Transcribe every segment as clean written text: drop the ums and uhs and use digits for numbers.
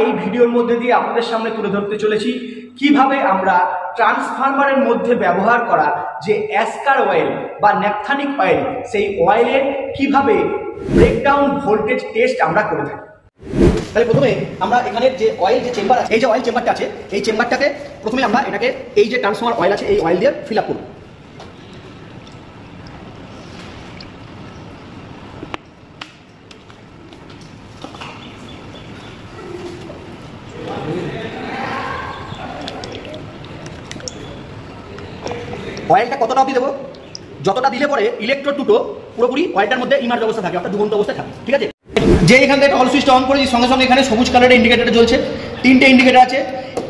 এই ভিডিওর মধ্যে দিয়ে আপনাদের সামনে তুলে ধরতে চলেছি কিভাবে আমরা ট্রান্সফরমারের মধ্যে ব্যবহার করা যে অ্যাস্কার অয়েল বা ন্যাপথানিক অয়েল, সেই অয়েলের কিভাবে ব্রেকডাউন ভোল্টেজ টেস্ট আমরা করে থাকি। তাহলে প্রথমে আমরা এখানে যে অয়েল যে চেম্বার আছে, এই যে অয়েল চেম্বারটা আছে, এই চেম্বারটাকে প্রথমে আমরা এটাকে এই যে ট্রান্সফরমার অয়েল আছে এই অয়েল দিয়ে ফিল আপ করব। অয়েলটা কতটা অবধি দেবো, যতটা দিলে পরে ইলেকট্রোড দুটো পুরোপুরি অয়েলটার মধ্যে ইমার্জ অবস্থা থাকে, অর্থাৎ ডুবন্ত অবস্থায় থাকে। ঠিক আছে, যে এখান থেকে হল সুইচটা অন করেছি সঙ্গে সঙ্গে এখানে সবুজ কালারের ইন্ডিকেটরটা জ্বলছে, তিনটে ইন্ডিকেটর আছে।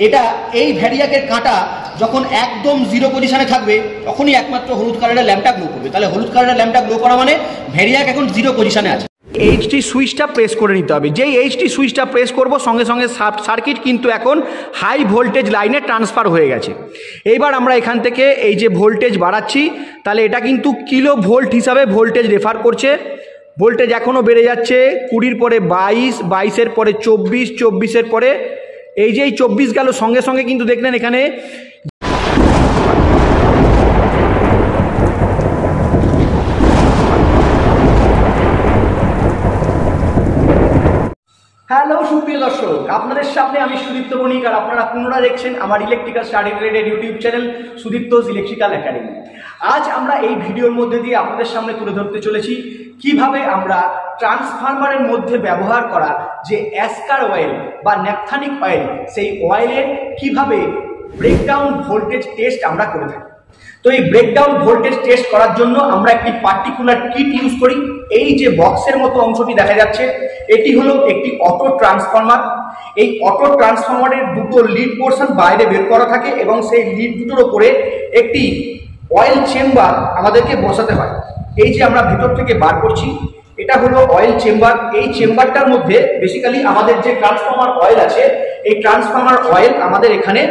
এটা এই ভ্যারিয়াকের কাঁটা যখন একদম জিরো পজিশনে থাকবে তখনই একমাত্র হলুদ কালারের ল্যাম্পটা গ্লো করবে। তাহলে হলুদ কালারের ল্যাম্পটা গ্লো করা মানে ভ্যারিয়াক এখন জিরো পজিশনে আছে। এইচটি সুইচটা প্রেস করে নিতে হবে। যেই এইচটি সুইচটা প্রেস করব সঙ্গে সঙ্গে সার্কিট কিন্তু এখন হাই ভোল্টেজ লাইনে ট্রান্সফার হয়ে গেছে। এইবার আমরা এখান থেকে এই যে ভোল্টেজ বাড়াচ্ছি, তাহলে এটা কিন্তু কিলো ভোল্ট হিসাবে ভোল্টেজ রেফার করছে। ভোল্টেজ এখনও বেড়ে যাচ্ছে, 20-র পরে 22, 22-এর পরে 24, 24-এর পরে এই যে 24 গেল, সঙ্গে সঙ্গে কিন্তু দেখলেন এখানে হ্যালো সুপ্রিয় দর্শক, আপনাদের সামনে আমি সুদীপ্ত বণিক, আর আপনারা পুনরায় দেখছেন আমার electrical study related YouTube channel Sudipto's electrical academy. আজ আমরা এই ভিডিওর মধ্যে দিয়ে আপনাদের সামনে তুলে ধরতে চলেছি কিভাবে আমরা ট্রান্সফরমারের মধ্যে ব্যবহার করা যে অ্যাস্কার অয়েল বা ন্যাপথানিক অয়েল, সেই অয়েলের কিভাবে ব্রেকডাউন ভোল্টেজ টেস্ট আমরা করে থাকি। তো এই ব্রেকডাউন ভোল্টেজ টেস্ট করার জন্য আমরা একটি পার্টিকুলার কিট ইউজ করি। এই যে বক্সের মতো অংশটি দেখা যাচ্ছে, এটি হলো একটি অটো ট্রান্সফরমার। এই অটো ট্রান্সফরমারের দুটো লিড পোর্শন বাইরে বের করা থাকে এবং সেই লিড দুটোর উপরে একটি অয়েল চেম্বার আমাদেরকে বসাতে হয়। এই যে আমরা ভিতর থেকে বার করছি, এটা হলো অয়েল চেম্বার। এই চেম্বারটার মধ্যে বেসিক্যালি আমাদের যে ট্রান্সফরমার অয়েল আছে, এই ট্রান্সফরমার অয়েল আমাদের এখানে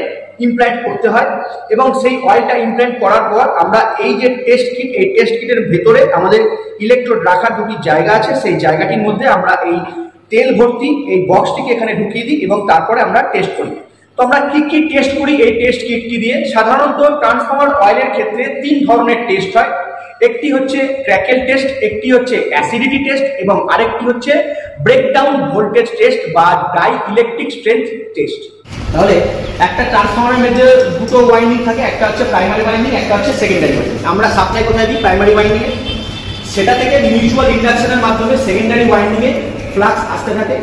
ইমপ্ল্যান্ট করতে হয় এবং সেই অয়েলটা ইমপ্ল্যান্ট করার পর আমরা এই যে টেস্ট কিট, এই টেস্ট কিটের ভেতরে আমাদের ইলেকট্রোড রাখার দুটি জায়গা আছে, সেই জায়গাটির মধ্যে আমরা এই তেল ভর্তি এই বক্সটিকে এখানে ঢুকিয়ে দিই এবং তারপরে আমরা টেস্ট করি। তো আমরা কি কি টেস্ট করি এই টেস্ট কিটটি দিয়ে? সাধারণত ট্রান্সফরমার অয়েলের ক্ষেত্রে 3 ধরনের টেস্ট হয়। একটি হচ্ছে ক্র্যাকেল টেস্ট, একটি হচ্ছে অ্যাসিডিটি টেস্ট এবং আরেকটি হচ্ছে ব্রেকডাউন ভোল্টেজ টেস্ট বা ডাই ইলেকট্রিক স্ট্রেংথ টেস্ট। তাহলে একটা ট্রান্সফরমারের মধ্যে দুটো ওয়াইন্ডিং থাকে, একটা হচ্ছে প্রাইমারি ওয়াইন্ডিং, একটা হচ্ছে সেকেন্ডারি ওয়াইন্ডিং। আমরা সাপ্লাই কোথায় দিই? প্রাইমারি ওয়াইন্ডিংয়ে। সেটা থেকে মিউচুয়াল ইন্ডাকশনের মাধ্যমে সেকেন্ডারি ওয়াইন্ডিংয়ে ফ্লাক্স আসতে থাকে।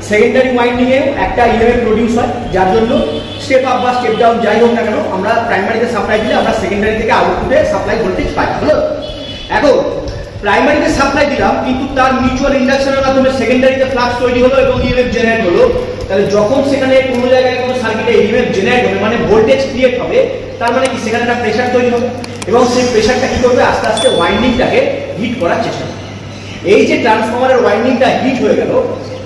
সেকেন্ডারি ওয়াইন্ডিংয়ে একটা ইএমএফ প্রডিউস হয়, যার জন্য স্টেপ আপ বা স্টেপ ডাউন যাই হোক না কেন আমরা প্রাইমারিতে সাপ্লাই দিলে আমরা সেকেন্ডারি থেকে আউটপুটে সাপ্লাই ভোল্টেজ পাই। হলো, এখন প্রাইমারিতে সাপ্লাই দিলাম কিন্তু তার মিউচুয়াল ইন্ডাকশনের মাধ্যমে সেকেন্ডারিতে ফ্লাক্স তৈরি হলো এবং ইএমএফ জেনারেট হলো। তাহলে যখন সেখানে কোনো জায়গায় কোনো সার্কিটে ইএমএফ জেনারেট হবে মানে ভোল্টেজ ক্রিয়েট হবে, তার মানে কি সেখানে একটা প্রেশার তৈরি হবে এবং সেই প্রেশারটা কি করবে? আস্তে আস্তে ওয়াইন্ডিংটাকে হিট করার চেষ্টা করবে। এই যে ট্রান্সফরমারের ওয়াইন্ডিংটা হিট হয়ে গেল,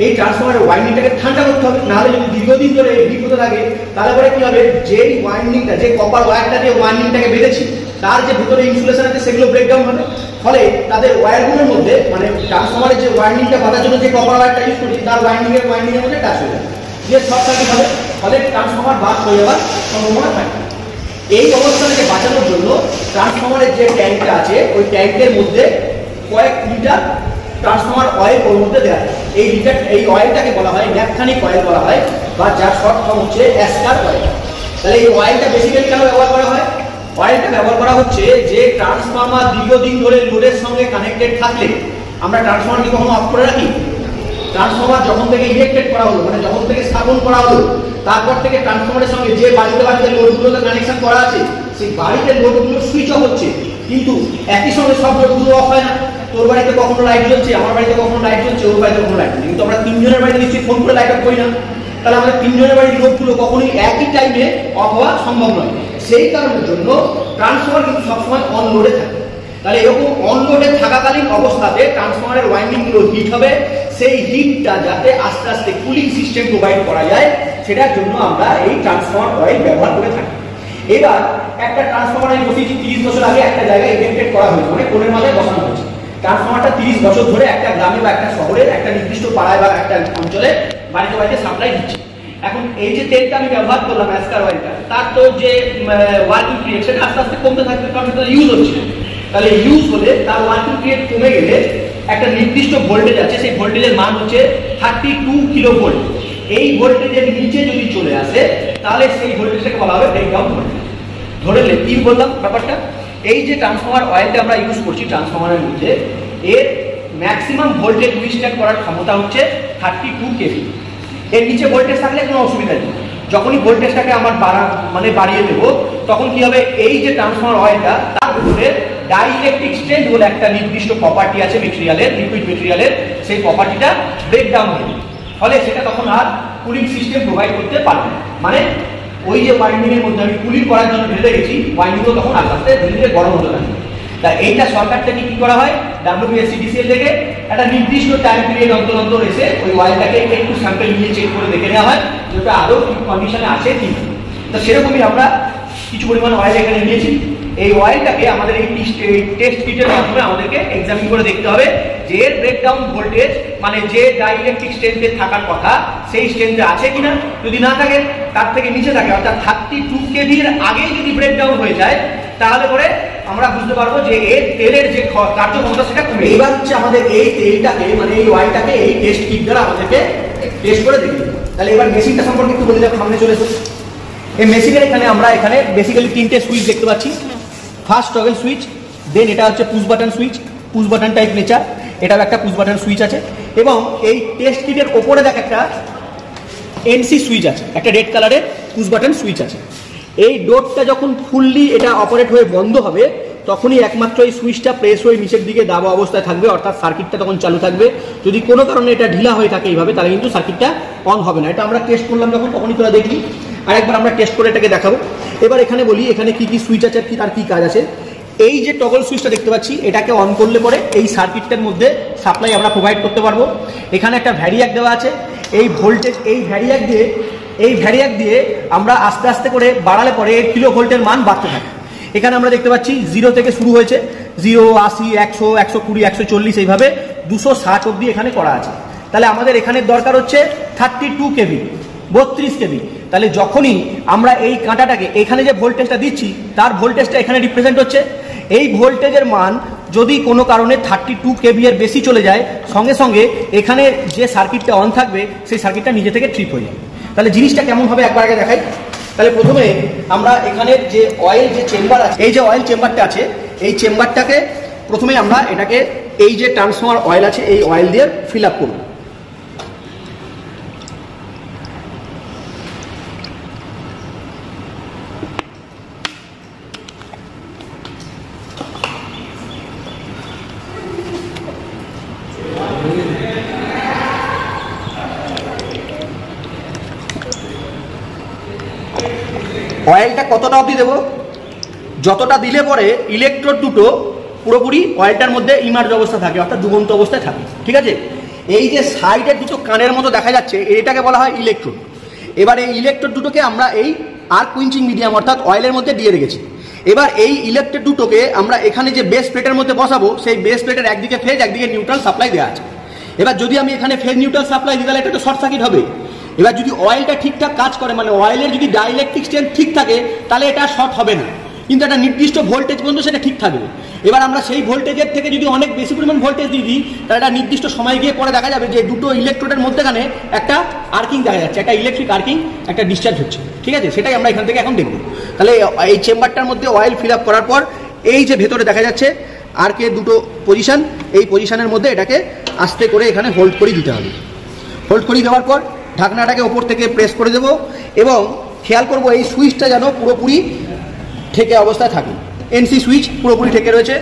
এই ট্রান্সফরমারের ওয়াইন্ডিংটাকে ঠান্ডা করতে হবে, নাহলে যদি দীর্ঘদিন ধরে হিট হতে থাকে তাহলে পরে কি হবে? যেই ওয়াইন্ডিংটা, যে কপার ওয়্যারটা দিয়ে ওয়াইন্ডিংটাকে বেঁধেছি তার যে ভিতরে ইনসুলেশন আছে সেগুলো ব্রেকডাউন হবে। ফলে তাদের ওয়্যারগুলোর মধ্যে মানে ট্রান্সফরমারের যে ওয়াইন্ডিংটা বাঁধার জন্য যে কপার ওয়্যারটা ইউজ করছি তার ওয়াইন্ডিংয়ের মধ্যে টাচ হয়ে যাবে, যে শর্ট সার্কিট হবে, ফলে ট্রান্সফরমার বাস্ট হয়ে যাওয়ার সম্ভাবনা থাকে। এই অবস্থা থেকে বাঁচানোর জন্য ট্রান্সফরমারের যে ট্যাঙ্কটা আছে ওই ট্যাঙ্কের মধ্যে কয়েক লিটার ট্রান্সফরমার অয়েল ওর মধ্যে দেওয়া হয়। এই অয়েলটাকে বলা হয় ন্যাপথানিক অয়েল বলা হয়, বা যার শর্ট ফর্ম হচ্ছে অ্যাস্কার অয়েল। তাহলে এই অয়েলটা বেসিক্যালি কেন ব্যবহার করা হয়? অয়েলটা ব্যবহার করা হচ্ছে যে ট্রান্সফরমার দীর্ঘদিন ধরে লোডের সঙ্গে কানেক্টেড থাকলে আমরা ট্রান্সফরমারকে কখনো অফ করে রাখি? ট্রান্সফরমার যখন থেকে ইলেকট্রেট করা হলো মানে যখন থেকে স্থাপন করা হলো, তারপর থেকে ট্রান্সফরমারের সঙ্গে যে বাড়িতে বাড়িতে লোডগুলোতে কানেকশন করা আছে সেই বাড়িতে লোডগুলো সুইচ অফ হচ্ছে, কিন্তু একই সঙ্গে সব লোডগুলো অফ হয় না। তোর বাড়িতে কখনো লাইট জ্বলছে, আমার বাড়িতে কখনো লাইট জ্বলছে, ওর বাড়িতে কখনো লাইট জ্বলছে, কিন্তু আমরা তিনজনের বাড়িতে নিশ্চয়ই ফোন করে লাইট অফ করি না। তাহলে আমাদের তিনজনের বাড়ির লোডগুলো কখনোই একই টাইমে অফ হওয়া সম্ভব নয়। সেই কারণের জন্য ট্রান্সফরমার কিন্তু সবসময় অন লোডে থাকে। তাহলে এরকম অন লোডে থাকাকালীন অবস্থাতে ট্রান্সফরমারের ওয়াইন্ডিংগুলো হিট হবে, সেই হিটটা যাতে আস্তে আস্তে কুলিং সিস্টেম প্রোভাইড করা যায় সেটার জন্য আমরা এই ট্রান্সফরমার অয়েল ব্যবহার করে থাকি। এবার একটা ট্রান্সফরমার আমি বসেছি 30 বছর আগে একটা জায়গায় ইনভেন্টেড করা হয়েছে, মানে কোণের মাথায় বসানো হয়েছে। ট্রান্সফরমারটা 30 বছর ধরে একটা গ্রামে বা একটা শহরের একটা নির্দিষ্ট পাড়ায় বা একটা অঞ্চলে বাড়িতে বাড়িতে সাপ্লাই দিচ্ছে। এখন এই যে তেলটা আমি ব্যবহার করলাম অ্যাসকার অয়েলটা, তার তো যে ওয়ার্কিং পিরিয়ড সেটা আস্তে আস্তে কমতে থাকবে, কারণ এটা ইউজ হচ্ছে। তাহলে ইউজ হলে তার ওয়ার্কিং পিরিয়ড কমে গেলে একটা নির্দিষ্ট ভোল্টেজ আছে, সেই ভোল্টেজের মান হচ্ছে 32 কিলো ভোল্ট। এই ভোল্টেজের নিচে যদি চলে আসে তাহলে সেই ভোল্টেজটাকে বলা হবে ব্রেকডাউন ভোল্টেজ। ধরে নিলে কি বললাম ব্যাপারটা, এই যে ট্রান্সফরমার অয়েলটা আমরা ইউজ করছি ট্রান্সফরমারের মধ্যে, এর ম্যাক্সিমাম ভোল্টেজ উইথস্ট্যান্ড করার ক্ষমতা হচ্ছে 32 কেভি। এর নিচে ভোল্টেজ থাকলে কোনো অসুবিধা নেই। যখনই ভোল্টেজটাকে আমার বাড়িয়ে দেবো, তখন কি হবে, এই যে ট্রান্সফরমার অয়েলটা তার উপরে ডাইইলেকট্রিক স্ট্রেন্থ বলে একটা নির্দিষ্ট প্রপার্টি আছে মেটেরিয়ালের, লিকুইড মেটেরিয়ালের, সেই প্রপার্টিটা ব্রেকডাউন হয়ে যায়। ফলে সেটা তখন আর কুলিং সিস্টেম প্রোভাইড করতে পারবে না। মানে ওই যে ওয়াইন্ডিং এর মধ্যে আমি কুলিং করার জন্য ঢেলে গেছি, ওয়াইন্ডিংও তখন আস্তে আস্তে ধীরে ধীরে গরম হতে থাকে। তা এইটা সরকার থেকে কি করা হয়, WPSCDCL থেকে একটা নির্দিষ্ট টাইম পিরিয়ড অন্তর অন্তর এসে ওই অয়েলটাকে একটু স্যাম্পল নিয়ে চেক করে দেখে নেওয়া হয় যেটা আদৌ ঠিক কন্ডিশনে আছে কি। তো সেরকমই আমরা কিছু পরিমাণ অয়েল এখানে নিয়েছি। এই অয়েলটাকে আমাদের এই টেস্ট কিটের মাধ্যমে আমাদেরকে এক্সামিন করে দেখতে হবে যে এর ব্রেকডাউন ভোল্টেজ মানে যে ডাইইলেকট্রিক স্ট্রেন্থে থাকার কথা সেই স্ট্রেন্থে আছে কিনা। যদি না থাকে, তার থেকে নিচে থাকে, অর্থাৎ 32 কেভির আগেই যদি ব্রেকডাউন হয়ে যায়, তাহলে করে আমরা বুঝতে পারবো যে এর তেলের যে কার্যক্ষমতা সেটা কমে। এবার হচ্ছে আমাদের এই তেলটাকে মানে এই অয়েলটাকে এই টেস্ট কিট দ্বারা আমাদেরকে টেস্ট করে দেখি। তাহলে এবার মেশিনটা সম্পর্কে একটু বলে দেবো, সামনে চলে এসেছে। এই মেশিনের আমরা এখানে বেসিক্যালি 3টে সুইচ দেখতে পাচ্ছি। ফার্স্ট টগল সুইচ, দেন এটা হচ্ছে push button switch, push button type nature, এটাও একটা পুশ বাটন সুইচ আছে। এবং এই টেস্ট কিটের ওপরে দেখ একটা NC সুইচ আছে, একটা রেড কালারের পুশ বাটন সুইচ আছে। এই ডোরটা যখন ফুললি এটা অপারেট হয়ে বন্ধ হবে, তখনই একমাত্র এই সুইচটা প্রেস হয়ে নিচের দিকে দাবা অবস্থায় থাকবে, অর্থাৎ সার্কিটটা তখন চালু থাকবে। যদি কোনো কারণে এটা ঢিলা হয়ে থাকে এইভাবে, তাহলে কিন্তু সার্কিটটা অন হবে না। এটা আমরা টেস্ট করলাম যখন, তখনই তোরা দেখলি। আরেকবার আমরা টেস্ট করে এটাকে দেখাবো। এবার এখানে বলি এখানে কি কি সুইচ আছে, কি তার কি কাজ আছে। এই যে টগল সুইচটা দেখতে পাচ্ছি, এটাকে অন করলে পরে এই সার্কিটটার মধ্যে সাপ্লাই আমরা প্রোভাইড করতে পারবো। এখানে একটা ভ্যারিয়াক দেওয়া আছে, এই ভোল্টেজ এই ভ্যারিয়াক দিয়ে আমরা আস্তে আস্তে করে বাড়ালে পরে কিলো ভোল্টের মান বাড়তে থাকে। এখানে আমরা দেখতে পাচ্ছি 0 থেকে শুরু হয়েছে, 0, 80, 100, 120, 140 এইভাবে 260 অব্দি এখানে করা আছে। তাহলে আমাদের এখানে দরকার হচ্ছে 32 কেভি, 32 কেভি। তাহলে যখনই আমরা এই কাঁটাটাকে এখানে যে ভোল্টেজটা দিচ্ছি, তার ভোল্টেজটা এখানে রিপ্রেজেন্ট হচ্ছে। এই ভোল্টেজের মান যদি কোনো কারণে 32 কেভি এর বেশি চলে যায়, সঙ্গে সঙ্গে এখানে যে সার্কিটটা অন থাকবে সেই সার্কিটটা নিজে থেকে ট্রিপ হয়ে যাবে। তাহলে জিনিসটা কেমন হবে একবার আগে দেখাই। তাহলে প্রথমে আমরা এখানে যে অয়েল যে চেম্বার আছে, এই যে অয়েল চেম্বারটা আছে, এই চেম্বারটাকে প্রথমে আমরা এটাকে এই যে ট্রান্সফরমার অয়েল আছে এই অয়েল দিয়ে ফিল আপ করব। অয়েলটা কতটা অবধি দেবো, যতটা দিলে পরে ইলেকট্রোড দুটো পুরোপুরি অয়েলটার মধ্যে ইমার্জ অবস্থা থাকে, অর্থাৎ ডুবন্ত অবস্থায় থাকে। ঠিক আছে, এই যে সাইডের দুটো কানের মতো দেখা যাচ্ছে, এটাকে বলা হয় ইলেকট্রোড। এবার এই ইলেকট্রোড দুটোকে আমরা এই আর্ক কুইঞ্চিং মিডিয়াম অর্থাৎ অয়েলের মধ্যে দিয়ে রেখেছি। এবার এই ইলেকট্রোড দুটোকে আমরা এখানে যে বেস প্লেটের মধ্যে বসাবো, সেই বেস প্লেটের একদিকে ফেজ একদিকে নিউট্রাল সাপ্লাই দেওয়া আছে। এবার যদি আমি এখানে ফেজ নিউট্রাল সাপ্লাই দিই, তাহলে এটা তো শর্ট সার্কিট হবে। এবার যদি অয়েলটা ঠিকঠাক কাজ করে, মানে অয়েলের যদি ডাইইলেকট্রিক স্ট্রেন্থ ঠিক থাকে, তাহলে এটা শর্ট হবে না, কিন্তু একটা নির্দিষ্ট ভোল্টেজ পর্যন্ত সেটা ঠিক থাকবে। এবার আমরা সেই ভোল্টেজের থেকে যদি অনেক বেশি পরিমাণ ভোল্টেজ দিয়ে দিই, তাহলে একটা নির্দিষ্ট সময় গিয়ে পরে দেখা যাবে যে দুটো ইলেকট্রোডের মধ্যেখানে একটা আর্কিং দেখা যাচ্ছে, একটা ইলেকট্রিক আর্কিং, একটা ডিসচার্জ হচ্ছে। ঠিক আছে, সেটাই আমরা এখান থেকে এখন দেখব। তাহলে এই চেম্বারটার মধ্যে অয়েল ফিল আপ করার পর এই যে ভেতরে দেখা যাচ্ছে আর্কের দুটো পজিশন, এই পজিশনের মধ্যে এটাকে আস্তে করে এখানে হোল্ড করে দিতে হবে। হোল্ড করে দেওয়ার পর ঢাকনাটাকে ওপর থেকে প্রেস করে দেবো এবং খেয়াল করব এই সুইচটা যেন পুরোপুরি ঠেকে অবস্থায় থাকে। NC সুইচ পুরোপুরি ঠেকে রয়েছে।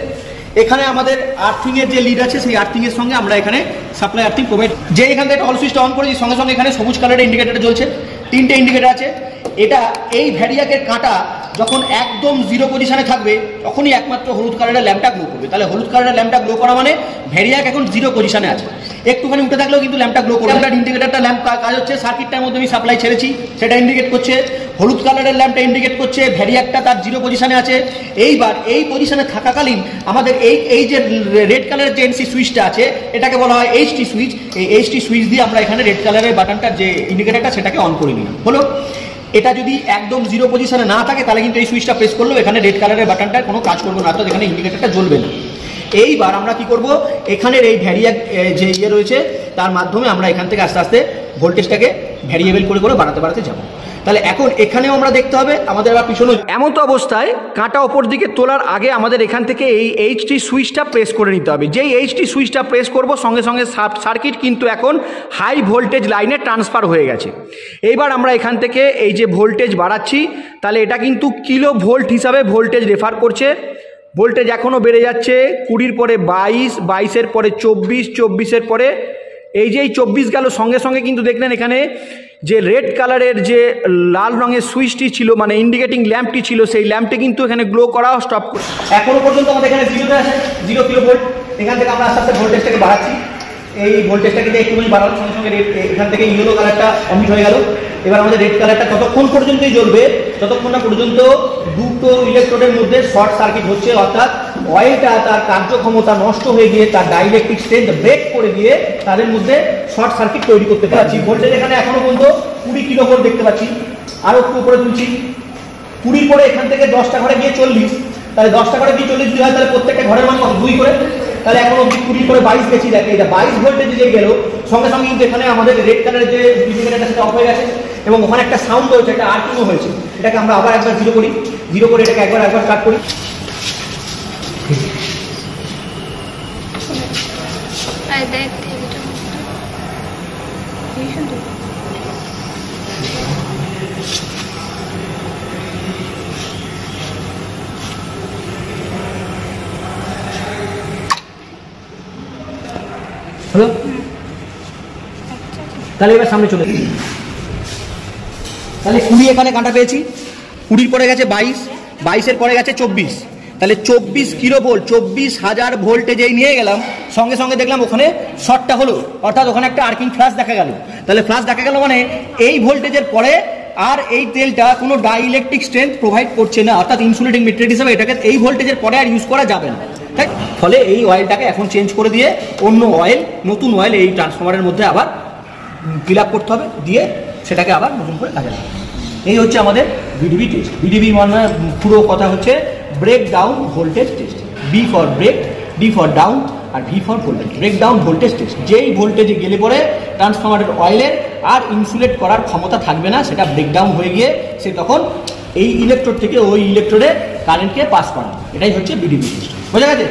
এখানে আমাদের আর্থিংয়ের যে লিড আছে, সেই আর্থিংয়ের সঙ্গে আমরা এখানে সাপ্লাই আর্থিং প্রোভাইড, যে এখান থেকে অল সুইচটা অন করেছি, সঙ্গে সঙ্গে এখানে সবুজ কালারের ইন্ডিকেটার জ্বলছে, 3টে ইন্ডিকেটার আছে। এটা এই ভ্যারিয়াকের কাঁটা যখন একদম জিরো পজিশনে থাকবে তখনই একমাত্র হলুদ কালারের ল্যাম্পটা গ্লো করবে। তাহলে হলুদ কালারের ল্যাম্পটা গ্লো করা মানে ভ্যারিয়াক এখন জিরো পজিশনে আছে। একটুখানি উঠে থাকলেও কিন্তু ল্যাম্পটা গ্লো করবে। ল্যাম্পটার ইন্ডিকেটারটা ল্যাম্প কাজ হচ্ছে, সার্কিটটার মধ্যে আমি সাপ্লাই ছেড়েছি, সেটা ইন্ডিকেট করছে। হলুদ কালারের ল্যাম্পটা ইন্ডিকেট করছে ভ্যারিয়াকটা তার জিরো পজিশনে আছে। এইবার এই পজিশনে থাকাকালীন আমাদের এই যে রেড কালারের যে এনসি সুইচটা আছে এটাকে বলা হয় এইচটি সুইচ। এই এইচটি সুইচ দিয়ে আমরা এখানে রেড কালারের বাটনটার যে ইন্ডিকেটারটা সেটাকে অন করে নিলাম। হলো, এটা যদি একদম জিরো পজিশনে না থাকে তাহলে কিন্তু এই সুইচটা প্রেস করলেও এখানে রেড কালারের বাটনটার কোনো কাজ করবে না, অর্থাৎ এখানে ইন্ডিকেটারটা জ্বলবে না। এইবার আমরা কি করব, এখানের এই ভ্যারিয়াক যে ইয়ে রয়েছে তার মাধ্যমে আমরা এখান থেকে আস্তে আস্তে ভোল্টেজটাকে ভ্যারিয়েবল করে করে বাড়াতে যাব। তাহলে এখন এখানেও আমরা দেখতে হবে আমাদের আবার পিছনে এমন তো অবস্থায় কাঁটা ওপর দিকে তোলার আগে আমাদের এখান থেকে এই এইচটি সুইচটা প্রেস করে নিতে হবে। যেই এইচটি সুইচটা প্রেস করব সঙ্গে সঙ্গে সার্কিট কিন্তু এখন হাই ভোল্টেজ লাইনে ট্রান্সফার হয়ে গেছে। এইবার আমরা এখান থেকে এই যে ভোল্টেজ বাড়াচ্ছি তাহলে এটা কিন্তু কিলো ভোল্ট হিসাবে ভোল্টেজ রেফার করছে। ভোল্টেজ এখনও বেড়ে যাচ্ছে, 20-র পরে 22, 22-এর পরে 24, 24-এর পরে এই যে 24 গেল, সঙ্গে সঙ্গে কিন্তু দেখলেন এখানে যে রেড কালারের যে লাল রঙের সুইচটি ছিল মানে ইন্ডিকেটিং ল্যাম্পটি ছিল সেই ল্যাম্পটি কিন্তু এখানে গ্লো করা স্টপ করে। এখনো পর্যন্ত আমাদের এখানে জিরোতে আছে, 0 কিলো ভোল্ট। এখান থেকে আমরা আস্তে আস্তে ভোল্টেজটাকে বাড়াচ্ছি। এই ভোল্টেজটাকে একটুখানি বাড়ানোর সঙ্গে সঙ্গে এখান থেকে ইয়েলো কালারটা অমিট হয়ে গেল। এবার আমাদের রেড কালারটা ততক্ষণ পর্যন্তই জ্বলবে যতক্ষণ না পর্যন্ত দুটো ইলেকট্রোডের মধ্যে শর্ট সার্কিট হচ্ছে, অর্থাৎ অয়েলটা তার কার্যক্ষমতা নষ্ট হয়ে গিয়ে তার ডাইইলেকট্রিক স্ট্রেংথ ব্রেক করে দিয়ে তাদের মধ্যে শর্ট সার্কিট তৈরি করতে পারছি। ভোল্টেজ এখানে এখনো পর্যন্ত 20 কিলো ভোল্ট দেখতে পাচ্ছি। আরও একটু উপরে তুলছি, 20 পরে এখান থেকে 10টা ঘরে গিয়ে 40, তাহলে 10টা ঘরে গিয়ে 40 যদি হয় তাহলে প্রত্যেকটা ঘরের মান কত, 2 করে। তাহলে এখন অব্দি 20 করে 22 গেছি। দেখে এটা 22 ভোল্টেজ যে গেল সঙ্গে সঙ্গে কিন্তু এখানে আমাদের রেড কালারের যে ইন্ডিকেটারটা সেটা অফ হয়ে গেছে এবং ওখানে একটা সাউন্ড হয়েছে, একটা আর্কিংও হয়েছে। এটাকে আমরা আবার একবার জিরো করি, জিরো করে এটাকে একবার স্টার্ট করি। হলো, তাহলে এবার সামনে চলে তাহলে 20 এখানে কাঁটা পেয়েছি, 20 পরে গেছে 22, 22-এর পরে গেছে 24, তাহলে 24 কিলো ভোল্ট, 24,000 ভোল্টেজেই নিয়ে গেলাম। সঙ্গে সঙ্গে দেখলাম ওখানে শর্টটা হলো, অর্থাৎ ওখানে একটা আর্কিং ফ্ল্যাশ দেখা গেল। তাহলে ফ্ল্যাশ দেখা গেল মানে এই ভোল্টেজের পরে আর এই তেলটা কোনো ডাইইলেকট্রিক স্ট্রেংথ প্রোভাইড করছে না, অর্থাৎ ইনসুলেটিং মেটেরিয়াল হিসাবে এটাকে এই ভোল্টেজের পরে আর ইউজ করা যাবে না। তাই ফলে এই অয়েলটাকে এখন চেঞ্জ করে দিয়ে অন্য অয়েল, নতুন অয়েল এই ট্রান্সফরমারের মধ্যে আবার ফিল আপ করতে হবে, দিয়ে সেটাকে আবার নতুন করে কাজে লাগাতে হবে। এই হচ্ছে আমাদের বিডিবি টেস্ট। বিডিবি মানে পুরো কথা হচ্ছে break down voltage test. B for break, D for down আর V for voltage. Break down voltage test, যেই ভোল্টেজে গেলে পরে ট্রান্সফরমারের অয়েলের আর ইনসুলেট করার ক্ষমতা থাকবে না, সেটা ব্রেকডাউন হয়ে গিয়ে সে তখন এই ইলেকট্রোড থেকে ওই ইলেকট্রোডে কারেন্টকে পাস করানো। এটাই হচ্ছে বিডিবি টেস্ট। বোঝা গেছে?